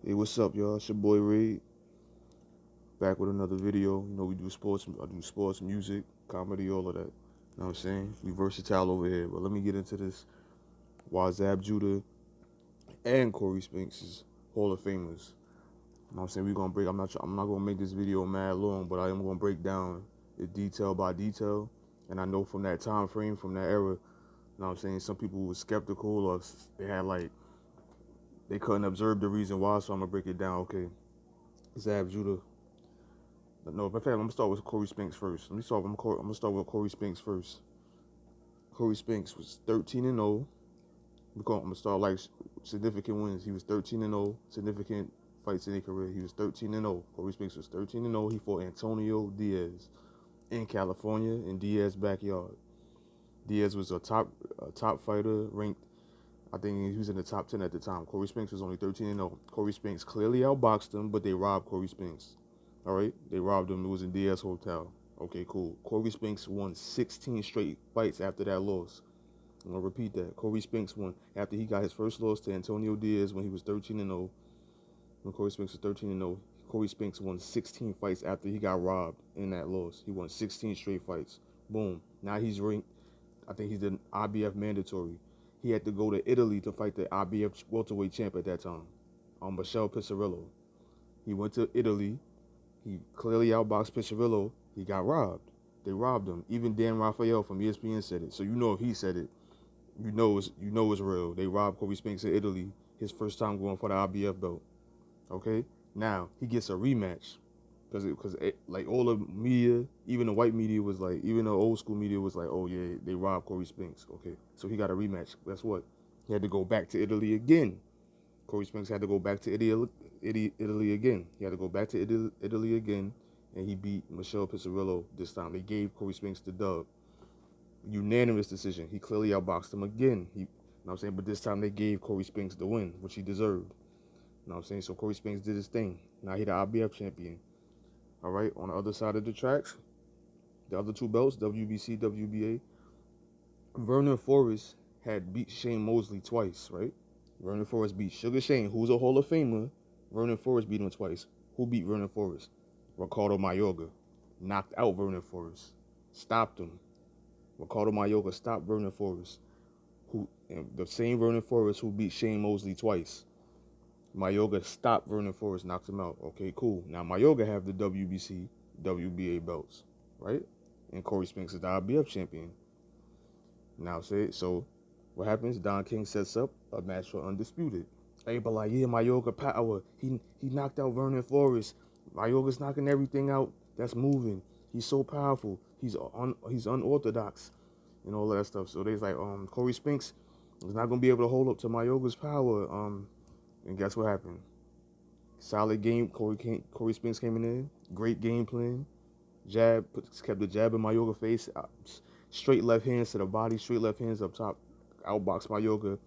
Hey, what's up, y'all? It's your boy Ray, back with another video. You know, we do sports, I do sports, music, comedy, all of that. You know what I'm saying? We versatile over here. But let me get into this. Why Zab Judah and Cory Spinks is Hall of Famers. You know what I'm saying? I'm not gonna make this video mad long, but I am gonna break down it detail by detail. And I know from that time frame, from that era, you know what I'm saying, some people were skeptical or they had they couldn't observe the reason why, so I'm gonna break it down. Okay, Zab Judah. No, in fact, I'm gonna start with Cory Spinks first. I'm gonna start with Cory Spinks first. Cory Spinks was 13-0. I'm gonna start like significant wins. He was 13-0, significant fights in his career. He was 13-0. Cory Spinks was 13-0. He fought Antonio Diaz in California in Diaz's backyard. Diaz was a top fighter, ranked. I think he was in the top 10 at the time. Cory Spinks was only 13-0. Cory Spinks clearly outboxed him, but they robbed Cory Spinks. All right, they robbed him. It was in Diaz Hotel. Okay, cool. Cory Spinks won 16 straight fights after that loss. I'm gonna repeat that. Cory Spinks won after he got his first loss to Antonio Diaz when he was 13-0. When Cory Spinks was 13-0, Cory Spinks won 16 fights after he got robbed in that loss. He won 16 straight fights. Boom. Now he's ranked. I think he's the IBF mandatory. He had to go to Italy to fight the IBF welterweight champ at that time, Michel Piccirillo. He went to Italy. He clearly outboxed Piccirillo. He got robbed. They robbed him. Even Dan Rafael from ESPN said it. So you know if he said it, you know it's real. They robbed Cory Spinks in Italy. His first time going for the IBF belt. Okay. Now he gets a rematch because like all the media, even the white media was like, even the old school media was like, oh yeah, they robbed Cory Spinks. Okay. So he got a rematch. Guess what? He had to go back to Italy again. Cory Spinks had to go back to Italy again. He had to go back to Italy again, and he beat Michel Piccirillo this time. They gave Cory Spinks the dub. Unanimous decision. He clearly outboxed him again. You know what I'm saying? But this time they gave Cory Spinks the win, which he deserved. You know what I'm saying? So Cory Spinks did his thing. Now he the IBF champion. All right, on the other side of the tracks, the other two belts, WBC, WBA, Vernon Forrest had beat Shane Mosley twice, right? Vernon Forrest beat Sugar Shane, who's a Hall of Famer. Vernon Forrest beat him twice. Who beat Vernon Forrest? Ricardo Mayorga. Knocked out Vernon Forrest. Stopped him. Ricardo Mayorga stopped Vernon Forrest. The same Vernon Forrest who beat Shane Mosley twice. Mayorga stopped Vernon Forrest, knocked him out. Okay, cool. Now Mayorga have the WBC, WBA belts, right? And Cory Spinks is the IBF champion. Now say so. What happens? Don King sets up a match for undisputed. Everybody like, yeah, Mayorga power. He knocked out Vernon Forrest. Mayorga's knocking everything out that's moving. He's so powerful. He's unorthodox and all that stuff. So they's like, Cory Spinks is not gonna be able to hold up to Mayorga's power. And guess what happened? Solid game. Cory Spinks came in there. Great game plan. Kept the jab in Mayorga's face. Straight left hands to the body. Straight left hands up top. Outboxed Mayorga.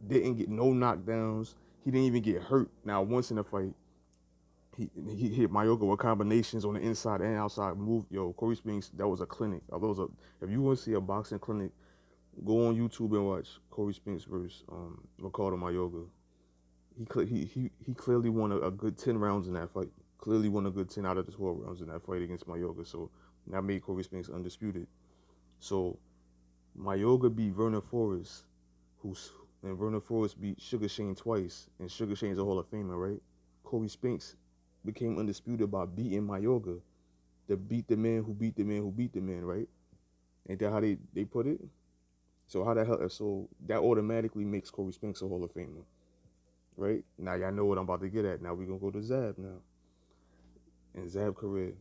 Didn't get no knockdowns. He didn't even get hurt. Now once in the fight, he hit Mayorga with combinations on the inside and outside move. Yo, Cory Spinks, that was a clinic. If you want to see a boxing clinic, go on YouTube and watch Cory Spinks versus Ricardo Mayorga. He clearly won a good 10 rounds in that fight. Clearly won a good 10 out of the 12 rounds in that fight against Mayorga. So that made Cory Spinks undisputed. So Mayorga beat Vernon Forrest, and Vernon Forrest beat Sugar Shane twice, and Sugar Shane's a Hall of Famer, right? Cory Spinks became undisputed by beating Mayorga. To beat the man who beat the man who beat the man, right? Ain't that how they put it? So that automatically makes Cory Spinks a Hall of Famer. Right? Now y'all know what I'm about to get at. Now we're gonna go to Zab now. In Zab's career,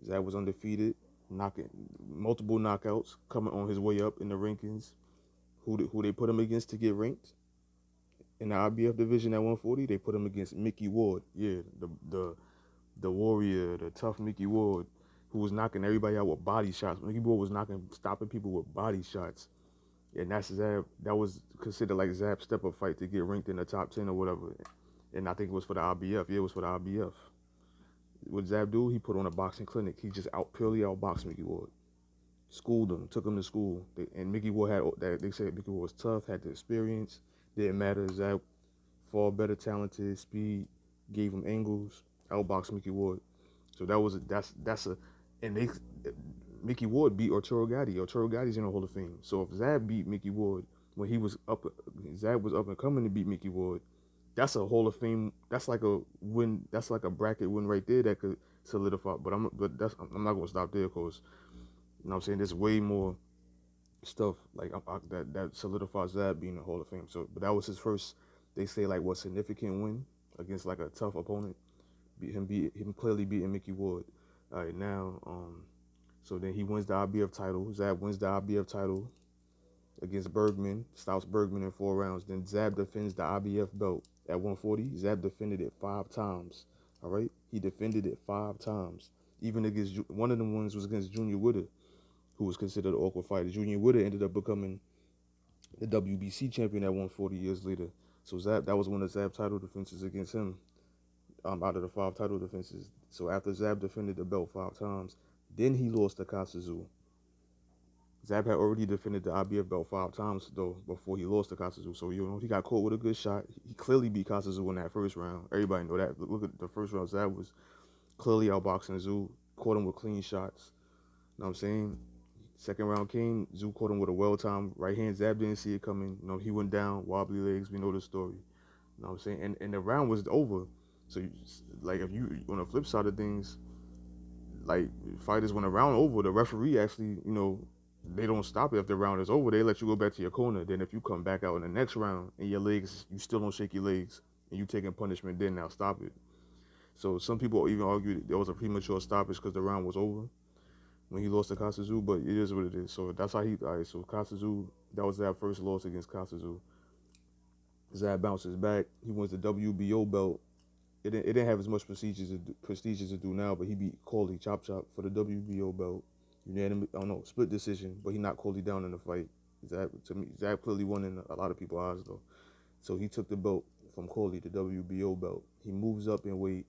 Zab was undefeated, knocking multiple knockouts, coming on his way up in the rankings. Who they put him against to get ranked? In the IBF division at 140, they put him against Mickey Ward. Yeah, the warrior, the tough Mickey Ward, who was knocking everybody out with body shots. Mickey Ward was stopping people with body shots. And that's Zab. That was considered like Zab's step-up fight to get ranked in the top 10 or whatever. And I think it was for the IBF. Yeah, it was for the IBF. What Zab do? He put on a boxing clinic. He just purely outboxed Mickey Ward. Schooled him, took him to school. And Mickey Ward had that. They said Mickey Ward was tough, had the experience. Didn't matter. Zab far better talented, speed, gave him angles, outboxed Mickey Ward. So that's a and they Mickey Ward beat Arturo Gatti. Arturo Gatti's in the Hall of Fame. So if Zab beat Mickey Ward when he was up, Zab was up and coming to beat Mickey Ward. That's a Hall of Fame. That's like a win. That's like a bracket win right there that could solidify. I'm not gonna stop there because you know what I'm saying there's way more stuff like that solidifies that being a Hall of Fame. So, but that was his first. They say like what significant win against like a tough opponent. Beat him clearly beating Mickey Ward. All right now, so then he wins the IBF title. Zab wins the IBF title against Bergman, stops Bergman in 4 rounds. Then Zab defends the IBF belt at 140. Zab defended it 5 times. All right, he defended it 5 times. Even against one of them ones was against Junior Witter, who was considered an awkward fighter. Junior Witter ended up becoming the WBC champion at 140 years later. So that was one of Zab's title defenses against him. Out of the 5 title defenses. So after Zab defended the belt 5 times, then he lost to Kasazu. Zab had already defended the IBF belt 5 times though before he lost to Kasazu. So he got caught with a good shot. He clearly beat Kasazu in that first round. Everybody know that. Look at the first round. Zab was clearly outboxing Zoo. Caught him with clean shots. You know what I'm saying? Second round came. Zoo caught him with a well-timed right hand. Zab didn't see it coming. He went down, wobbly legs. We know the story. You know what I'm saying? And the round was over. So, like, if you on the flip side of things, like fighters when the round over, the referee actually, they don't stop it if the round is over. They let you go back to your corner. Then if you come back out in the next round and your legs, you still don't shake your legs and you taking punishment, then now stop it. So some people even argue there was a premature stoppage because the round was over when he lost to Kasazu, but it is what it is. So that's how all right, so Kasazu, that was that first loss against Kasazu. Zab bounces back. He wins the WBO belt. It didn't have as much prestige as it do now, but he beat Cory chop for the WBO belt. Unanimous, I don't know, split decision, but he knocked Cory down in the fight. Zab clearly won in a lot of people's eyes though. So he took the belt from Cory, the WBO belt. He moves up in weight,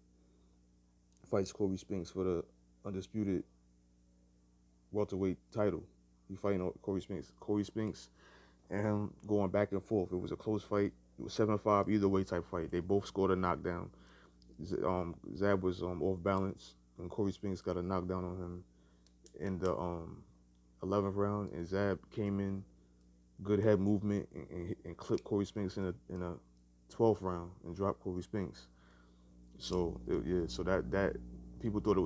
fights Cory Spinks for the undisputed welterweight title. He fighting Cory Spinks. Cory Spinks and him going back and forth. It was a close fight. It was 7-5 either way type fight. They both scored a knockdown. Zab was off balance, and Cory Spinks got a knockdown on him in the 11th round, and Zab came in, good head movement, and clipped Cory Spinks in a 12th round and dropped Cory Spinks. So so that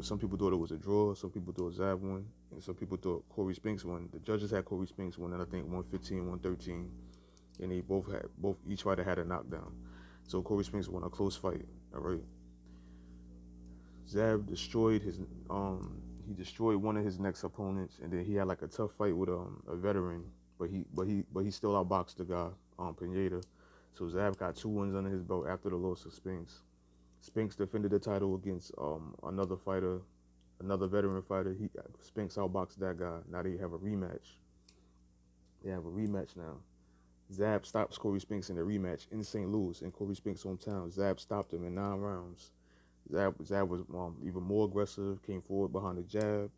some people thought it was a draw, some people thought Zab won, and some people thought Cory Spinks won. The judges had Cory Spinks win, and I think 115, 113, and they each fighter had a knockdown. So Cory Spinks won a close fight. All right. Zab destroyed he destroyed one of his next opponents, and then he had like a tough fight with a veteran, but he still outboxed the guy, Pineda. So Zab got 2 wins under his belt after the loss of Spinks. Spinks defended the title against another fighter, another veteran fighter. Spinks outboxed that guy. Now they have a rematch. They have a rematch now. Zab stops Cory Spinks in the rematch in St. Louis, in Cory Spinks' hometown. Zab stopped him in 9 rounds. Zab was even more aggressive, came forward behind the jab,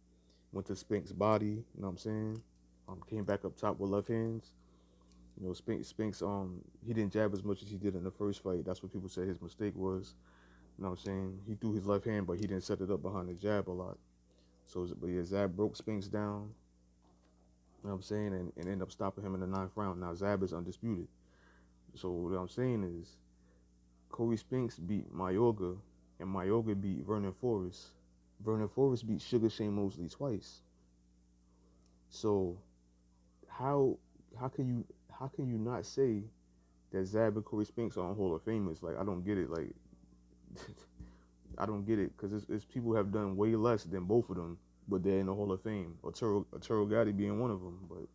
went to Spinks' body, you know what I'm saying? Came back up top with left hands. Spinks, he didn't jab as much as he did in the first fight. That's what people say his mistake was. You know what I'm saying? He threw his left hand, but he didn't set it up behind the jab a lot. So, but yeah, Zab broke Spinks down, you know what I'm saying, and ended up stopping him in the 9th round. Now Zab is undisputed. So what I'm saying is, Cory Spinks beat Mayorga, and Mayorga beat Vernon Forrest. Vernon Forrest beat Sugar Shane Mosley twice. So how can you not say that Zab and Cory Spinks are on Hall of Famers? Like, I don't get it. Like, I don't get it, because it's people who have done way less than both of them, but they're in the Hall of Fame. Arturo Gatti being one of them. But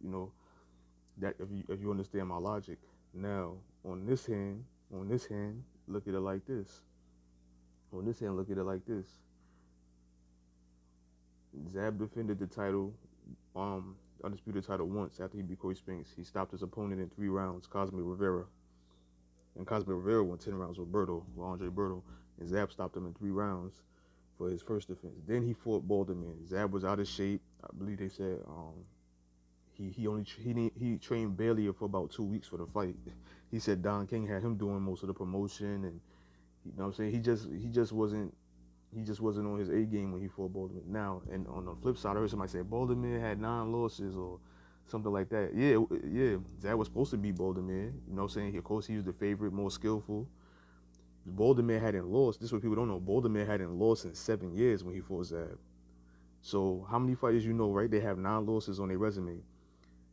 that if you understand my logic. Now on this hand, look at it like this. On this hand, look at it like this. Zab defended the title, undisputed title once after he beat Cory Spinks. He stopped his opponent in 3 rounds, Cosme Rivera. And Cosme Rivera won 10 rounds with Andre Berto. And Zab stopped him in 3 rounds for his first defense. Then he fought Balderman. Zab was out of shape. I believe they said he trained barely for about 2 weeks for the fight. he said Don King had him doing most of the promotion, and you know what I'm saying, he just wasn't on his A game when he fought Baltimore. Now, and on the flip side, I heard somebody say Baltimore had 9 losses or something like that. Yeah, that was supposed to be Baltimore. You know what I'm saying? Of course, he was the favorite, more skillful. Baltimore hadn't lost. This is what people don't know. Baltimore hadn't lost in 7 years when he fought Zab. So how many fighters you know, right? They have 9 losses on their resume,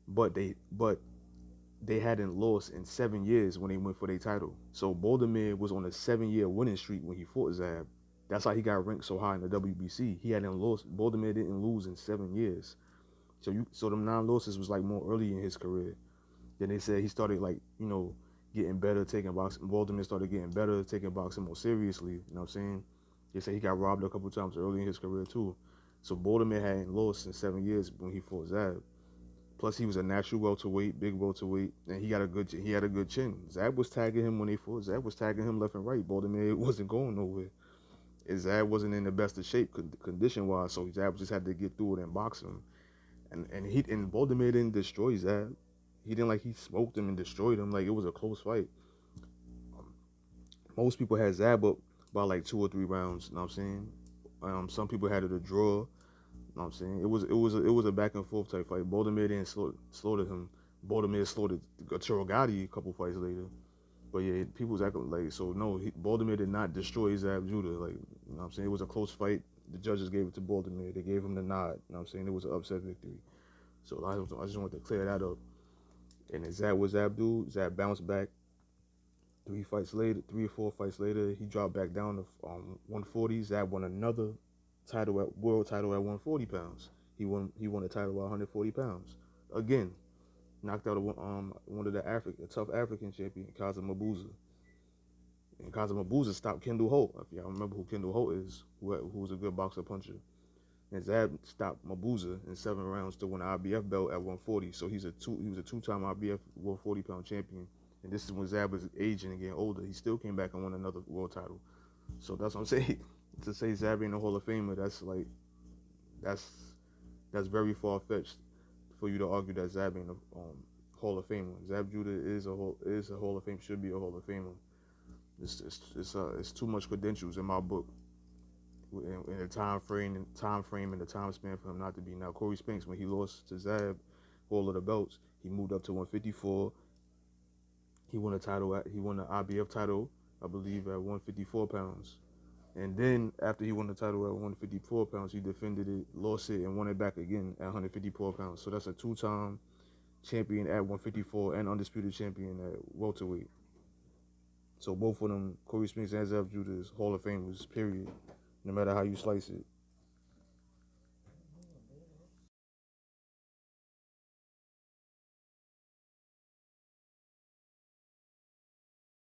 but they hadn't lost in 7 years when they went for their title. So Baltimore was on a 7-year winning streak when he fought Zab. That's how he got ranked so high in the WBC. He hadn't lost. Baltimore didn't lose in 7 years. So them 9 losses was like more early in his career. Then they said he started like getting better, taking boxing. Baltimore started getting better, taking boxing more seriously. You know what I'm saying? They said he got robbed a couple times early in his career too. So Baltimore hadn't lost in 7 years when he fought Zab. Plus, he was a natural welterweight, big welterweight, and he had a good chin. Zab was tagging him when they fought. Zab was tagging him left and right. Baltimore wasn't going nowhere. And Zab wasn't in the best of shape condition wise, so Zab just had to get through it and box him. And Baltimore didn't destroy Zab. He didn't he smoked him and destroyed him. Like it was a close fight. Um, Most people had Zab up by like 2 or 3 rounds. You know what I'm saying? Some people had it a draw. You know what I'm saying? It was a back and forth type fight. Baltimore didn't slaughter him. Baltimore slaughtered Arturo Gotti a couple fights later. But yeah, people's acting like so. No, Baltimore did not destroy Zab Judah. Like you know what I'm saying, it was a close fight. The judges gave it to Baltimore. They gave him the nod. You know what I'm saying, it was an upset victory. So I just wanted to clear that up. And then Zab was Zab dude. Zab bounced back 3 or 4 fights later. He dropped back down to 140. Zab won another world title at 140 pounds. He won a title at 140 pounds. Again, knocked out one of a tough African champion, Kaza Mabuza. And Kaza Mabuza stopped Kendall Holt. If y'all remember who Kendall Holt is, who was a good boxer puncher. And Zab stopped Mabuza in 7 rounds to win the IBF belt at 140. So he was a two-time IBF 140-pound champion. And this is when Zab was aging and getting older. He still came back and won another world title. So that's what I'm saying. To say Zab ain't a Hall of Famer, that's very far fetched for you to argue that Zab ain't a Hall of Famer. Zab Judah is a Hall of Fame, should be a Hall of Famer. It's too much credentials in my book, in the time frame and the time span for him not to be. Now Cory Spinks, when he lost to Zab, all of the belts, he moved up to 154. He won the IBF title, I believe, at 154 pounds. And then after he won the title at 154 pounds, he defended it, lost it, and won it back again at 154 pounds. So that's a two-time champion at 154 and undisputed champion at welterweight. So both of them, Cory Spinks and Zab Judah, is Hall of Famers, period. No matter how you slice it.